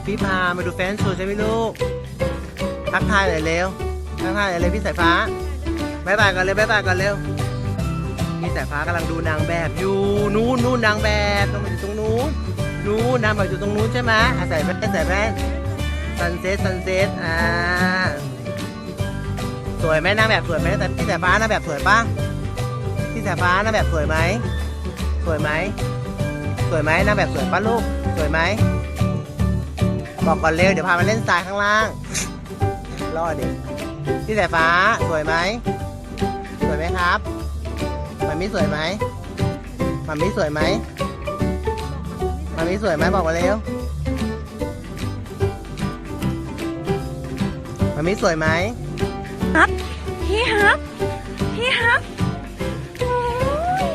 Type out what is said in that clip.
พี่พามาดูแฟนโชว์ใช่ไหมลูกทักทายหน่อยเร็วทักทายหน่อยเร็วพี่สายฟ้าบ๊ายบายกันเร็วบ๊ายบายกันเร็วพี่สายฟ้ากำลังดูนางแบบอยู่นู้นนางแบบต้องมาอยู่ตรงนู้นนางแบบอยู่ตรงนู้นใช่ไหมใส่แว่นซันเซ็ตสวยไหมนางแบบสวยไหมแต่พี่สายฟ้านางแบบสวยป่ะพี่สายฟ้านางแบบสวยไหมสวยไหมนางแบบสวยป่ะลูกสวยไหมบอกก่อนเร็วเดี๋ยวพามาเล่นทรายข้างล่างรอดิพี่สายฟ้าสวยไหมครับมันไม่สวยไหมสวยไหมบอกมาเร็วมันไม่สวยไหมฮับพี่ฮับโอ้ย